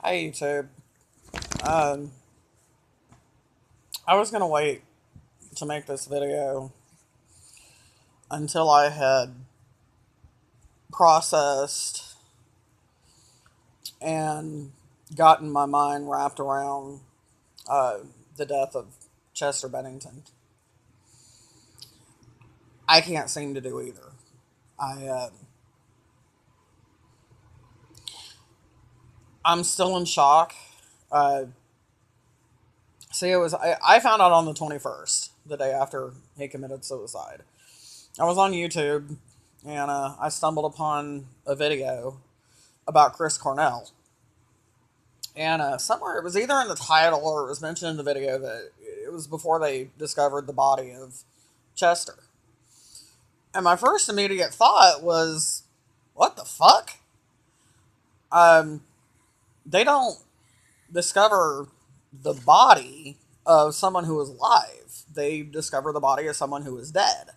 Hey YouTube. Um, I was gonna wait to make this video until I had processed and gotten my mind wrapped around uh, the death of Chester Bennington. I can't seem to do either. I I'm still in shock. Uh, See, I found out on the 21st, the day after he committed suicide. I was on YouTube and I stumbled upon a video about Chris Cornell. And somewhere, it was either in the title or it was mentioned in the video that it was before they discovered the body of Chester. And my first immediate thought was, what the fuck? Um, they don't discover the body of someone who is alive. They discover the body of someone who is dead.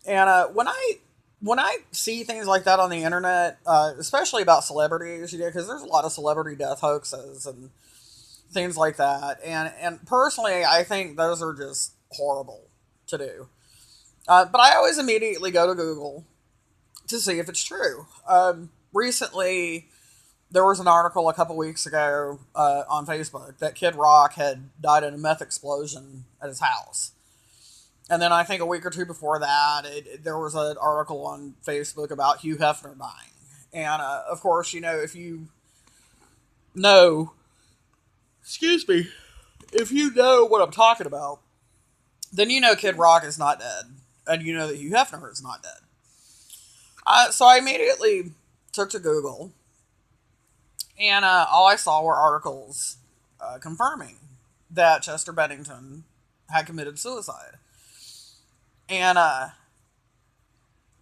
And when I see things like that on the internet, especially about celebrities, because there's a lot of celebrity death hoaxes and things like that, and personally, I think those are just horrible to do. But I always immediately go to Google to see if it's true. Recently, there was an article a couple weeks ago on Facebook that Kid Rock had died in a meth explosion at his house. And then I think a week or two before that, there was an article on Facebook about Hugh Hefner dying. And of course, if you know, excuse me, if you know what I'm talking about, then you know Kid Rock is not dead. And you know that Hugh Hefner is not dead. So I immediately took to Google, and all I saw were articles confirming that Chester Bennington had committed suicide. And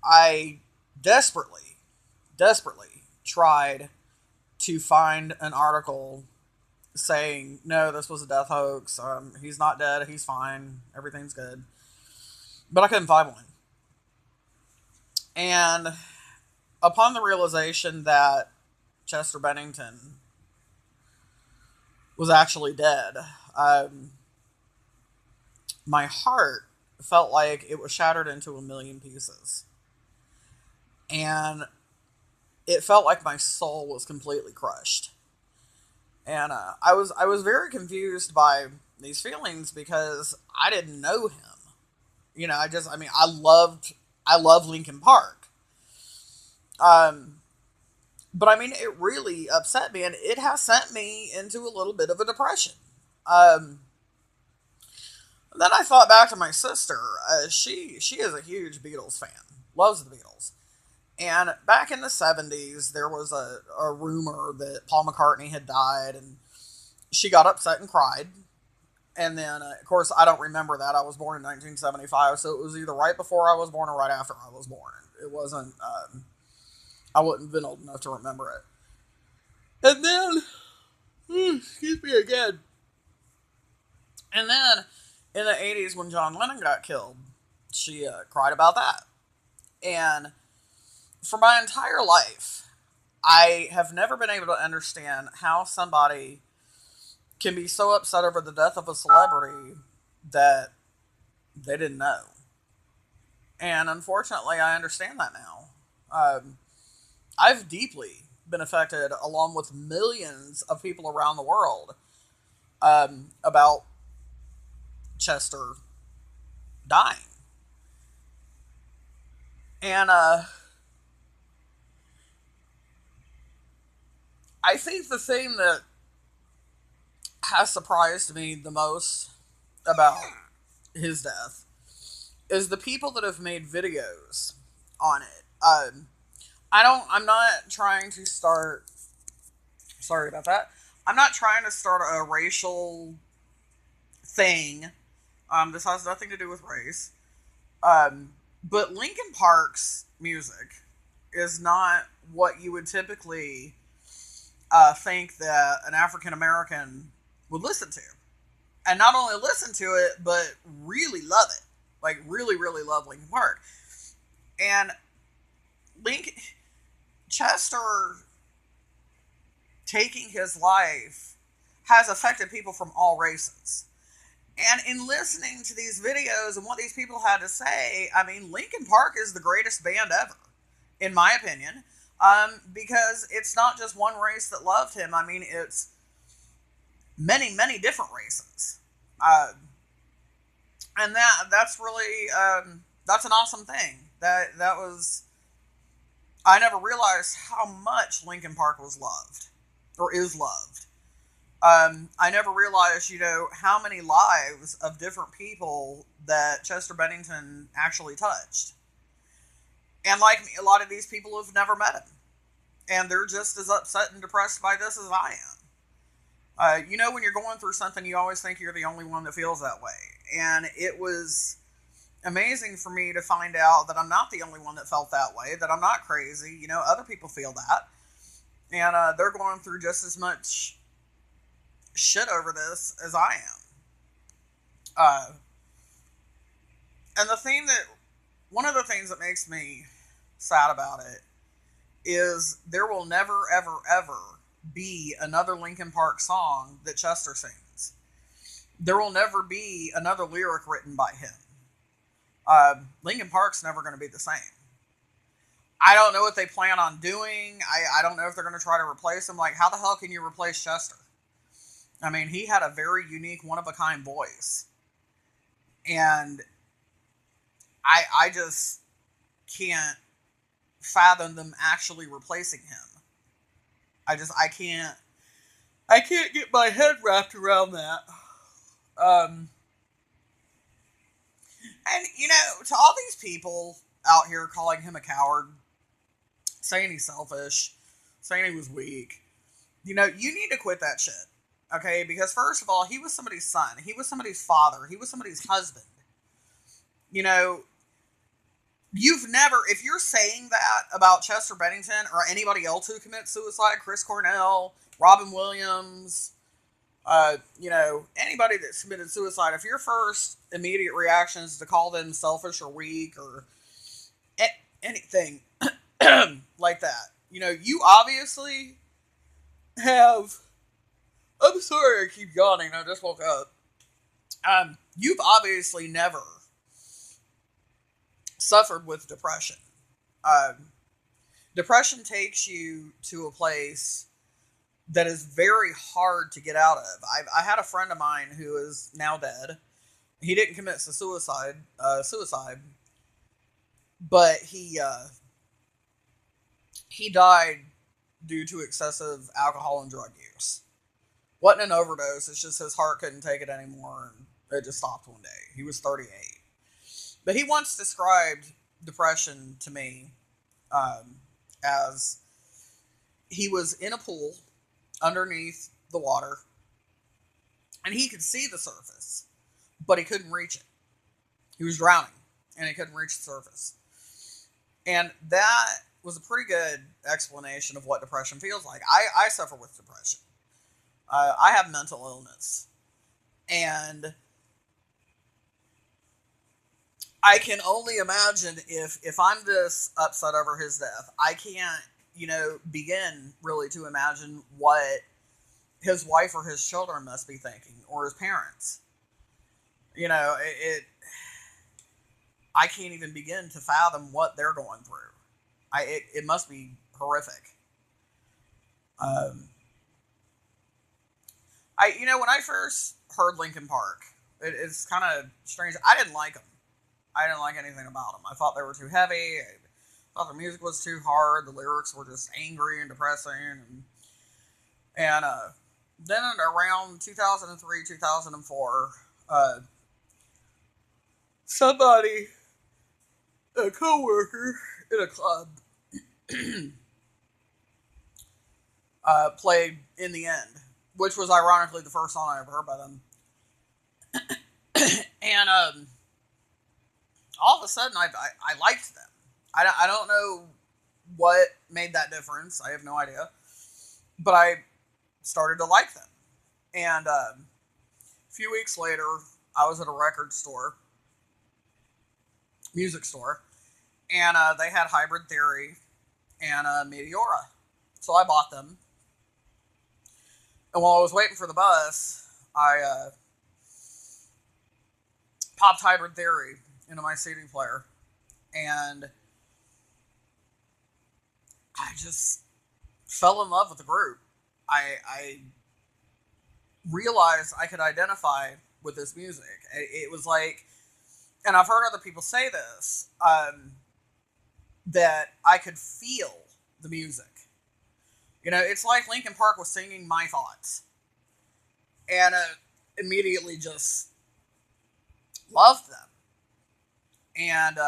I desperately, desperately tried to find an article saying, no, this was a death hoax. He's not dead. He's fine. Everything's good. But I couldn't find one. And upon the realization that Chester Bennington was actually dead, my heart felt like it was shattered into a million pieces. And it felt like my soul was completely crushed. And I was very confused by these feelings because I didn't know him. I love Lincoln Park. Um, but I mean, it really upset me, and it has sent me into a little bit of a depression. Um, then I thought back to my sister. She is a huge Beatles fan, loves the Beatles. And back in the 70s, there was a rumor that Paul McCartney had died, and she got upset and cried. And then, of course, I don't remember that. I was born in 1975, so it was either right before I was born or right after I was born. It wasn't, I wouldn't have been old enough to remember it. And then, excuse me again. And then, in the 80s, when John Lennon got killed, she cried about that. And for my entire life, I have never been able to understand how somebody can be so upset over the death of a celebrity that they didn't know. And unfortunately, I understand that now. I've deeply been affected, along with millions of people around the world, about Chester dying. And I think the thing that has surprised me the most about his death is the people that have made videos on it. I'm not trying to start, sorry about that. I'm not trying to start a racial thing. This has nothing to do with race. But Linkin Park's music is not what you would typically think that an African American would listen to. And not only listen to it, but really love it. Like, really, really love Linkin Park. And Link Chester taking his life has affected people from all races. And in listening to these videos and what these people had to say, I mean, Linkin Park is the greatest band ever, in my opinion, because it's not just one race that loved him. I mean, it's many, many different races. Uh, and that's really that's an awesome thing. That was I never realized how much Linkin Park was loved or is loved. I never realized, how many lives of different people that Chester Bennington actually touched. And like me, a lot of these people have never met him. And they're just as upset and depressed by this as I am. When you're going through something, you always think you're the only one that feels that way. And it was amazing for me to find out that I'm not the only one that felt that way, that I'm not crazy. Other people feel that. And they're going through just as much shit over this as I am. And one of the things that makes me sad about it is there will never, ever, ever be another Linkin Park song that Chester sings. There will never be another lyric written by him. Linkin Park's never going to be the same. I don't know what they plan on doing. I don't know if they're going to try to replace him. Like, how the hell can you replace Chester? I mean, he had a very unique, one-of-a-kind voice. And I just can't fathom them actually replacing him. I can't get my head wrapped around that. And, to all these people out here calling him a coward, saying he's selfish, saying he was weak, you need to quit that shit. Okay? Because first of all, he was somebody's son. He was somebody's father. He was somebody's husband. If you're saying that about Chester Bennington or anybody else who commits suicide, Chris Cornell, Robin Williams, anybody that's committed suicide, if your first immediate reaction is to call them selfish or weak or anything like that, you obviously have. I'm sorry I keep yawning. I just woke up. You've obviously never suffered with depression. Depression takes you to a place that is very hard to get out of. I had a friend of mine who is now dead. He didn't commit suicide, but he died due to excessive alcohol and drug use. Wasn't an overdose. It's just his heart couldn't take it anymore, and it just stopped one day. He was 38. But he once described depression to me as he was in a pool underneath the water, and he could see the surface, but he couldn't reach it. He was drowning, and he couldn't reach the surface. And that was a pretty good explanation of what depression feels like. I suffer with depression. I have mental illness. And I can only imagine if I'm this upset over his death, I can't, begin really to imagine what his wife or his children must be thinking, or his parents. I can't even begin to fathom what they're going through. It must be horrific. When I first heard Linkin Park, it's kind of strange. I didn't like them. I didn't like anything about them. I thought they were too heavy. I thought the music was too hard. The lyrics were just angry and depressing. And then around 2003, 2004, somebody, a coworker in a club, played In the End, which was ironically the first song I ever heard by them. And all of a sudden, I liked them. I don't know what made that difference. I have no idea. But I started to like them. And a few weeks later, I was at a record store, music store, and they had Hybrid Theory and Meteora. So I bought them. And while I was waiting for the bus, I popped Hybrid Theory into my CD player, and I just fell in love with the group. I realized I could identify with this music. It was like, and I've heard other people say this, that I could feel the music. It's like Linkin Park was singing my thoughts, and immediately just loved them. And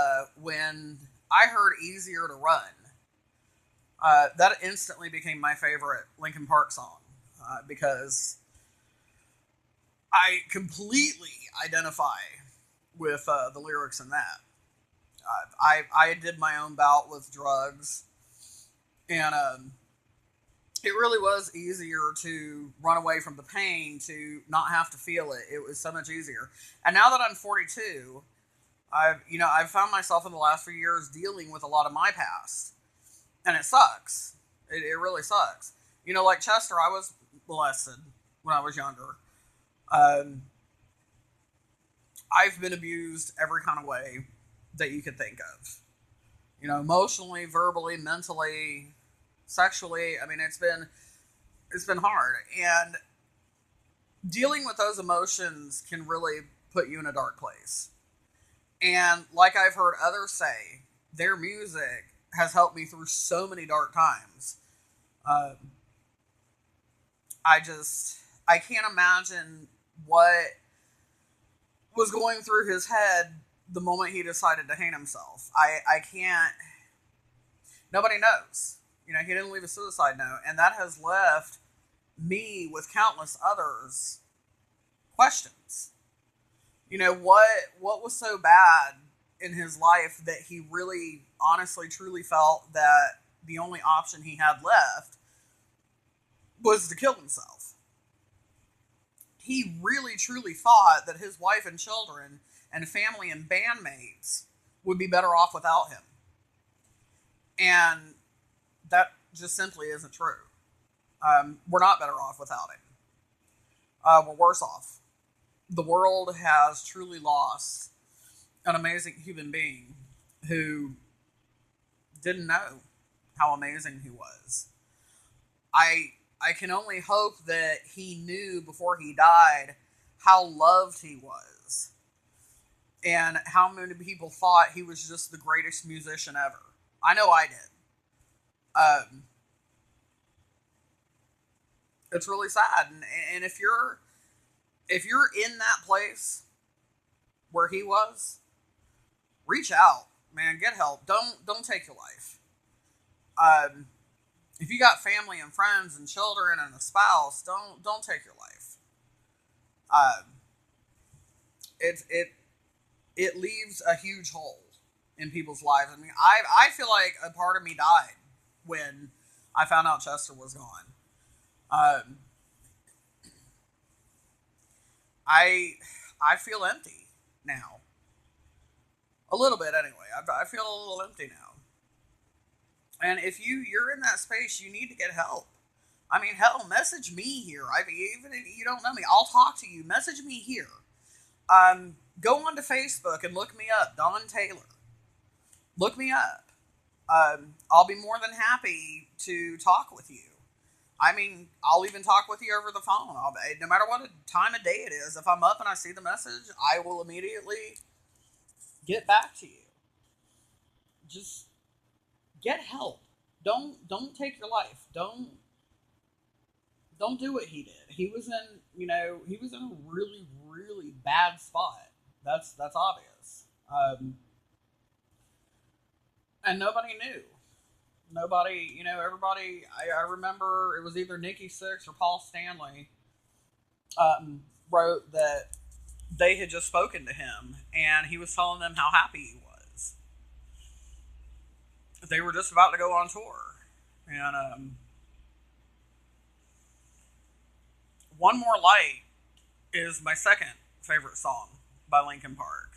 when I heard "Easier to Run," that instantly became my favorite Linkin Park song, because I completely identify with the lyrics in that. I did my own bout with drugs, and it really was easier to run away from the pain, to not have to feel it. It was so much easier. And now that I'm 42, I've found myself in the last few years dealing with a lot of my past, and it sucks. It really sucks. Like Chester, I was molested when I was younger. I've been abused every kind of way that you could think of. Emotionally, verbally, mentally, sexually. I mean, it's been hard, and dealing with those emotions can really put you in a dark place. And like I've heard others say, their music has helped me through so many dark times. Uh, I can't imagine what was going through his head the moment he decided to hang himself. I can't. Nobody knows. He didn't leave a suicide note, and that has left me with countless others questions. What was so bad in his life that he really, honestly, truly felt that the only option he had left was to kill himself. He really, truly thought that his wife and children and family and bandmates would be better off without him. And that just simply isn't true. We're not better off without him. We're worse off. The world has truly lost an amazing human being who didn't know how amazing he was. I can only hope that he knew before he died how loved he was, and how many people thought he was just the greatest musician ever. I know I did. It's really sad, and if you're in that place where he was, reach out, man. Get help. Don't take your life. If you got family and friends and children and a spouse, don't take your life. Um, it leaves a huge hole in people's lives. I mean, I feel like a part of me died when I found out Chester was gone. Um, I feel empty now, a little bit anyway. I feel a little empty now. And if you're in that space, you need to get help. I mean, hell, message me here. Even if you don't know me, I'll talk to you. Message me here. Go onto Facebook and look me up, Don Taylor. Look me up. I'll be more than happy to talk with you. I mean, I'll even talk with you over the phone. No matter what time of day it is, if I'm up and I see the message, I will immediately get back to you. Just get help. Don't take your life. Don't do what he did. He was in a really, really bad spot. That's obvious. And nobody knew. Nobody, everybody. I remember it was either Nikki Sixx or Paul Stanley wrote that they had just spoken to him, and he was telling them how happy he was. They were just about to go on tour, and "One More Light" is my second favorite song by Linkin Park,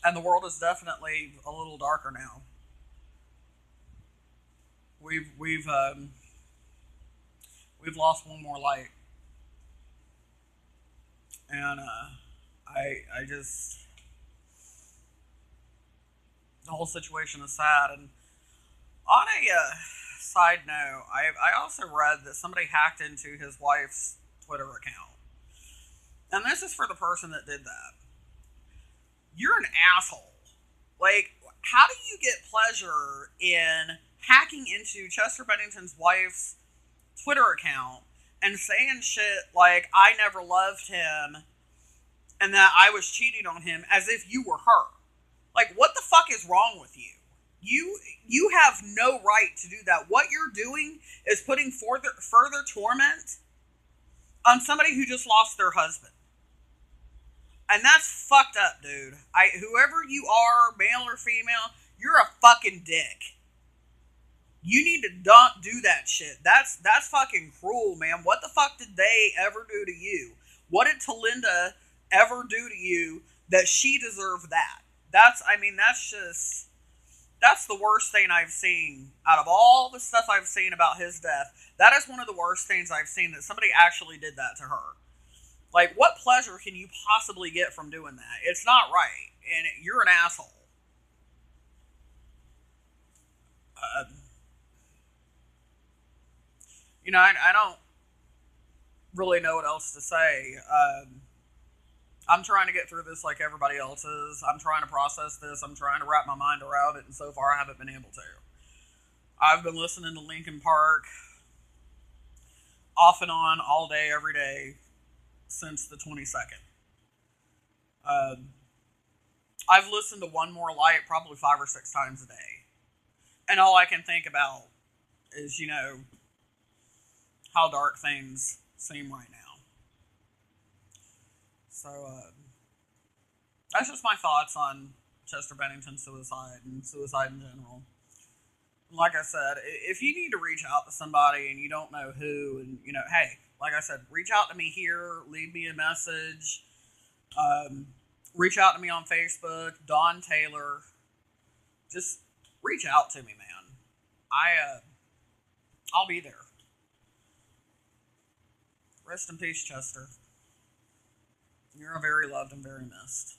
and the world is definitely a little darker now. We've lost one more light And I just, the whole situation is sad. And on a side note, I also read that somebody hacked into his wife's Twitter account. And this is for the person that did that. You're an asshole. Like, how do you get pleasure in hacking into Chester Bennington's wife's Twitter account and saying shit like, I never loved him and that I was cheating on him as if you were her? Like, what the fuck is wrong with you? You have no right to do that. What you're doing is putting further torment on somebody who just lost their husband. And that's fucked up, dude. Whoever you are, male or female, you're a fucking dick. You need to don't do that shit. That's fucking cruel, man. What the fuck did they ever do to you? What did Talinda ever do to you that she deserved that? That's the worst thing I've seen out of all the stuff I've seen about his death. That is one of the worst things I've seen, that somebody actually did that to her. Like, what pleasure can you possibly get from doing that? It's not right, and you're an asshole. Uh, I don't really know what else to say. I'm trying to get through this like everybody else is. I'm trying to process this. I'm trying to wrap my mind around it, and so far I haven't been able to. I've been listening to Linkin Park off and on all day, every day, since the 22nd. I've listened to One More Light probably 5 or 6 times a day. And all I can think about is, how dark things seem right now. So, that's just my thoughts on Chester Bennington's suicide and suicide in general. Like I said, if you need to reach out to somebody and you don't know who, and, hey, like I said, reach out to me here, leave me a message, reach out to me on Facebook, Don Taylor. Just reach out to me, man. I'll be there. Rest in peace, Chester. You're very loved and very missed.